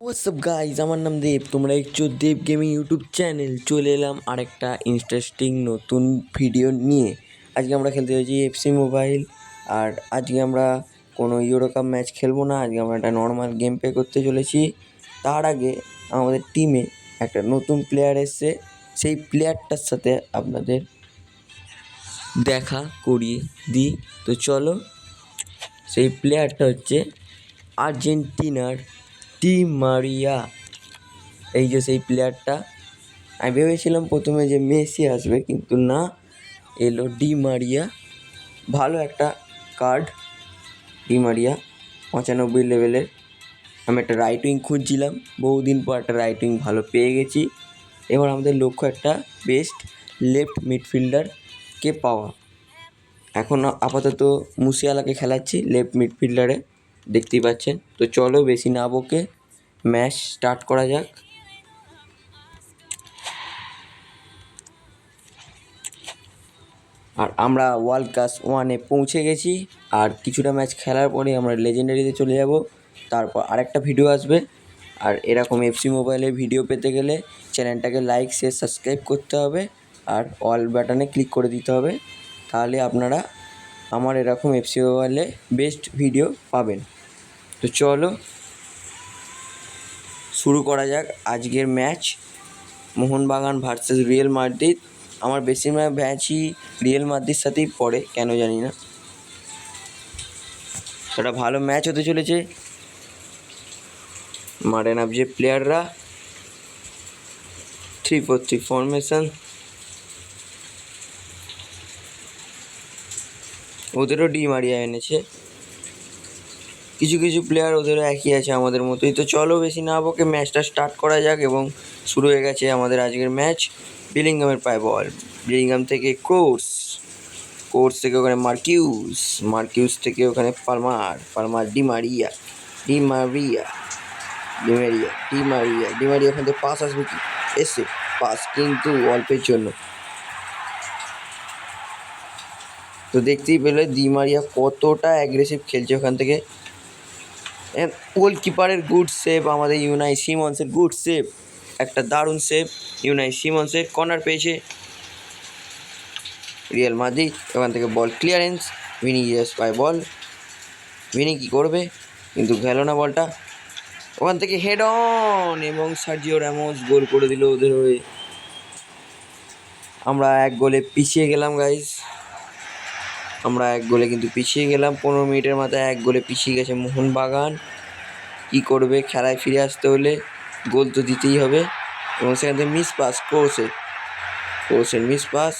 WhatsApp guys, আমার নাম দেব। তোমরা একটু দেব গেমিং ইউটিউব চ্যানেল চলে এলাম আরেকটা ইন্টারেস্টিং নতুন ভিডিও নিয়ে। আজকে আমরা খেলতে চলেছি এফসি মোবাইল। আর আজকে আমরা কোনো ইউরো কাপ ম্যাচ খেলবো না, আজকে আমরা একটা নর্মাল গেম প্লে করতে চলেছি। তার আগে আমাদের টিমে একটা নতুন প্লেয়ার এসছে, সেই প্লেয়ারটার সাথে আপনাদের দেখা করিয়ে দিই। তো চলো, সেই প্লেয়ারটা হচ্ছে আর্জেন্টিনার ডি মারিয়া। এই যে সেই প্লেয়ারটা। আমি ভেবেছিলাম প্রথমে যে মেসি আসবে, কিন্তু না, এলো ডি মারিয়া। ভালো একটা কার্ড ডি মারিয়া, 95 লেভেলের। আমি একটা রাইট উইং খুঁজছিলাম, বহুদিন পর একটা রাইট উইং ভালো পেয়ে গেছি। এবার আমাদের লক্ষ্য একটা বেস্ট লেফট মিডফিল্ডারকে পাওয়া। এখন আপাতত মুসিয়ালাকে খেলাচ্ছি লেফট মিডফিল্ডারে, দেখতেই পাচ্ছেন। তো চলো বেশি না বকে ম্যাচ স্টার্ট করা যাক। আর আমরা ওয়ার্ল্ড ক্লাস 1-এ পৌঁছে গেছি। আর কিছুটা ম্যাচ খেলার পরে আমরা লেজেন্ডারিতে চলে যাব, তারপর আরেকটা ভিডিও আসবে। আর এরকম এফসি মোবাইলের ভিডিও পেতে গেলে চ্যানেলটাকে লাইক শেয়ার সাবস্ক্রাইব করতে হবে, আর অল বাটনে ক্লিক করে দিতে হবে। তাহলে আপনারা আমার এরকম এফসি মোবাইলে বেস্ট ভিডিও পাবেন। তো চলো শুরু করা যাক আজকের match, Mohun Bagan versus real Madrid. আমার বেশিরভাগ ম্যাচই রিয়েল মাদ্রিদের সাথেই পড়ে, কেন জানি না। একটা ভালো ম্যাচ হতে চলেছে। মাঠে নামছে প্লেয়াররা, 3-4-3 ফরমেশন। ওদেরও ডি মারিয়া এনেছে, কিছু কিছু প্লেয়ার ওদেরও একই আছে আমাদের মতোই। তো চলো বেশি না বকে ম্যাচটা স্টার্ট করা যাক। এবং শুরু হয়ে গেছে আমাদের আজকের ম্যাচ। বেলিংহামের পায়ে বল, বেলিংহাম থেকে কোর্স থেকে ওখানে মার্কিউস থেকে ওখানে পালমার ডি মারিয়া ওখান থেকে পাস আসবে, কি এসে পাস, কিন্তু অল্পের জন্য। তো দেখতেই পেলে ডি মারিয়া কতটা অ্যাগ্রেসিভ খেলছে ওখান থেকে। গোলকিপারের গুড সেভ, আমাদের ইউনাই সিমন্সের গুড সেভ, একটা দারুণ সেভ ইউনাই সিমন্সের। কর্নার পেয়েছে রিয়াল মাদ্রিদ। ওখান থেকে বল ক্লিয়ারেন্স, ভিনিসিয়াস পায় বল, ভিনি কী করবে, কিন্তু গেল না বলটা। ওখান থেকে হেড অন, এবং সার্জিও রামোস গোল করে দিল ওদের হয়ে। আমরা 1 গোলে পিছিয়ে গেলাম গাইজ, আমরা 1 গোলে কিন্তু পিছিয়ে গেলাম। 15 মিনিটের মাথায় 1 গোলে পিছিয়ে গেছে মোহনবাগান। কী করবে, খেলায় ফিরে আসতে হলে গোল তো দিতেই হবে। এবং সেখান থেকে মিস পাস কোর্সের মিস পাস।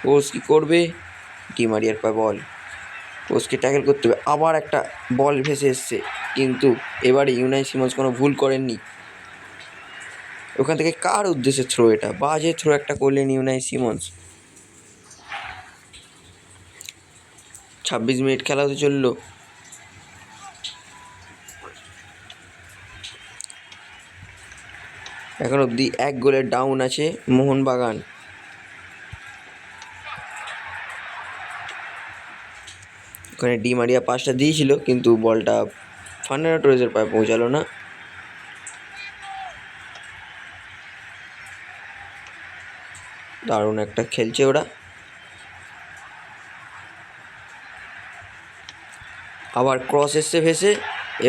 কোর্স কী করবে, ডি মারিয়ার পায় বল, কোর্সকে ট্যাকেল করতে হবে। আবার একটা বল ভেসে এসছে, কিন্তু এবারে ইউনাই সিমন্স কোনো ভুল করেননি। ওখান থেকে কার উদ্দেশ্যে থ্রো, এটা বাজে থ্রো একটা করলেন ইউনাই সিমন্স। 26 মিনিট খেলা হতে চললো। এখন অবধি 1 গোলের ডাউন আছে মোহনবাগান। ওখানে ডি মারিয়া পাসটা দিয়েছিল, কিন্তু বলটা ফার্নান্ডো টোরেসের পায়ে পৌঁছালো না। দারুণ একটা খেলছে ওরা। আবার ক্রস এসছে ভেসে,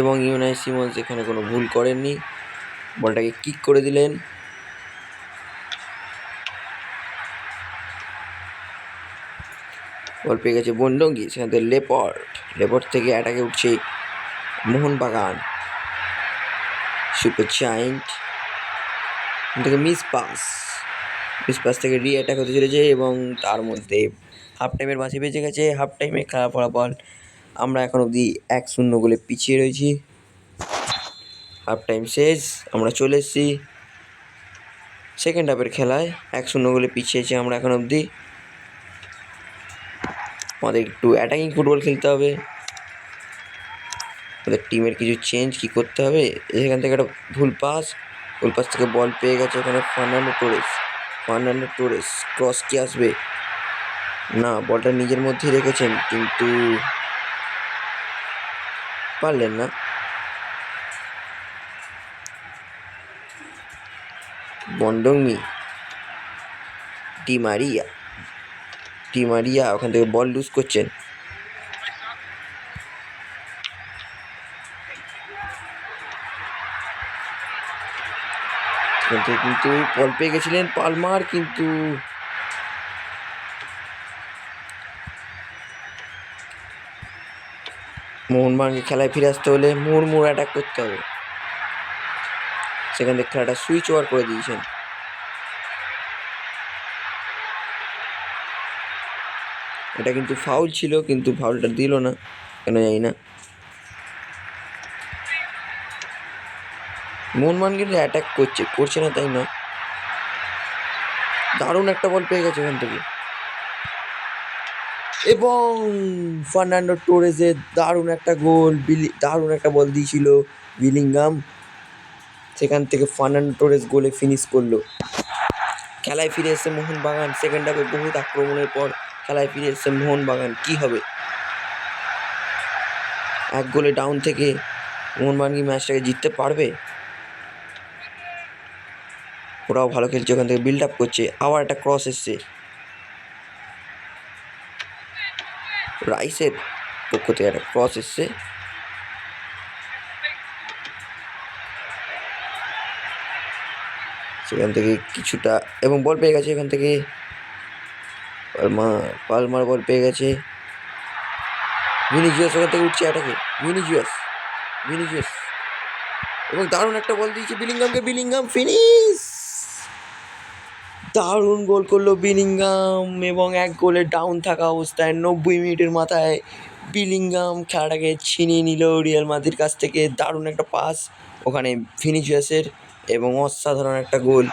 এবং ইউনাই সিমন্স এখানে কোনো ভুল করেননি, বলটাকে কিক করে দিলেন। বল পেয়ে গেছে বন্ডঙ্গি, সেখান থেকে লেপট থেকে অ্যাটাকে উঠছে মোহনবাগান। সুপার জায়ান্ট থেকে মিস পাস থেকে অ্যাটাক হতে চলেছে, এবং তার মধ্যে হাফ টাইমের মাঝে বেঁচে গেছে। হাফ টাইমে খেলা ফলাফল আমরা এখন অবধি 1-0 গোলে পিছিয়ে রয়েছি। হাফ টাইম শেষ, আমরা চলে এসেছি সেকেন্ড হাফের খেলায়। 1-0 গোলে পিছিয়েছি আমরা এখন অবধি। আমাদের একটু অ্যাটাকিং ফুটবল খেলতে হবে, আমাদের টিমের কিছু চেঞ্জ কি করতে হবে। এখান থেকে একটা ভুল পাস থেকে বল পেয়ে গেছে ওখানে ফার্নান্ডো টোরেস। ক্রস কি আসবে না, বলটা নিজের মধ্যেই রেখেছেন, কিন্তু পারলেন না। বন্ডংমি, টিমারিয়া ওখান থেকে বল লুজ করছেন। কিন্তু বল পেয়ে গেছিলেন পালমার, কিন্তু মোহনবাগানকে খেলায় ফিরে আসতে হলে মুহুর্মুহু অ্যাটাক করতে হবে। সেখান থেকে খেলাটা সুইচ ওভার করে দিয়েছেন। এটা কিন্তু ফাউল ছিল, কিন্তু ফাউলটা দিল না কেন জানি না। মোহনবাগান কিন্তু অ্যাটাক করছে না তাই না। দারুণ একটা বল পেয়ে গেছে ওখান থেকে, এবং ফার্নান্ডো টোরেজের দারুণ একটা গোল, দারুণ একটা বল দিয়েছিল বিলিংহাম, সেখান থেকে ফার্নান্ডো টোরেজ গোলে ফিনিশ করলো। খেলায় ফিরে এসেছে মোহনবাগান। সেকেন্ড হাফে বহুত আক্রমণের পর খেলায় ফিরে এসেছে মোহনবাগান। কি হবে? এক গোলে ডাউন থেকে মোহনবাগান কি ম্যাচটাকে জিততে পারবে? ওরাও ভালো খেলছে, ওখান থেকে বিল্ড আপ করছে। আবার একটা ক্রস এসছে রাইসের পক্ষ থেকে, একটা ক্রস এসছে। সেখান থেকে কিছুটা, এবং বল পেয়ে গেছে এখান থেকে পালমার বল পেয়ে গেছে। ভিনিসিয়াস ওখান থেকে উঠছে অ্যাটাকে, ভিনিসিয়াস এবং দারুণ একটা বল দিয়েছে বিলিংহামকে, বিলিংহাম ফিনিশ। দারুণ গোল করলো বিলিংহাম, এবং এক গোলে ডাউন থাকা অবস্থায় 90 মিনিটের মাথায় বিলিংহাম খেলাটাকে ছিনিয়ে নিল রিয়াল মাদ্রিদের কাছ থেকে। দারুণ একটা পাস ওখানে ভিনিসিয়াসের, এবং অসাধারণ একটা গোল।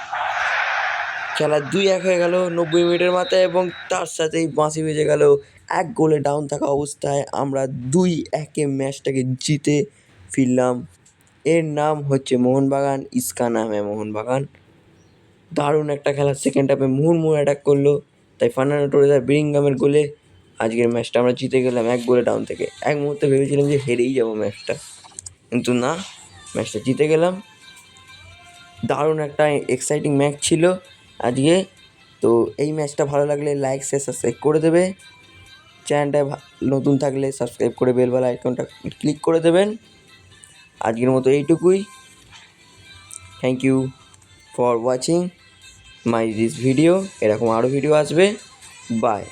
খেলা 2-1 হয়ে গেল 90 মিনিটের মাথায়, এবং তার সাথেই বাঁশি বেজে গেল। এক গোলে ডাউন থাকা অবস্থায় আমরা 2-1 ম্যাচটাকে জিতে ফিরলাম। এর নাম হচ্ছে মোহনবাগান, ইস্কা নামে মোহনবাগান। দারুণ একটা খেলা। সেকেন্ড হাফে মুহুর্মুহু অ্যাটাক করলো, তাই ফার্নান্ডো টোরেজ আর বিলিংহামের গোলে আজকের ম্যাচটা আমরা জিতে গেলাম এক গোলে ডাউন থেকে। এক মুহূর্তে ভেবেছিলাম যে হেরেই যাবো ম্যাচটা, কিন্তু না, ম্যাচটা জিতে গেলাম। দারুণ একটা এক্সাইটিং ম্যাচ ছিল আজকে। তো এই ম্যাচটা ভালো লাগলে লাইক শেয়ার সাবস্ক্রাইব করে দেবে। চ্যানেলটা নতুন থাকলে সাবস্ক্রাইব করে বেলবেলা আইকনটা ক্লিক করে দেবেন। আজকের মতো এইটুকুই। Thank you for watching this video. এরকম আরও ভিডিও আসবে। বাই।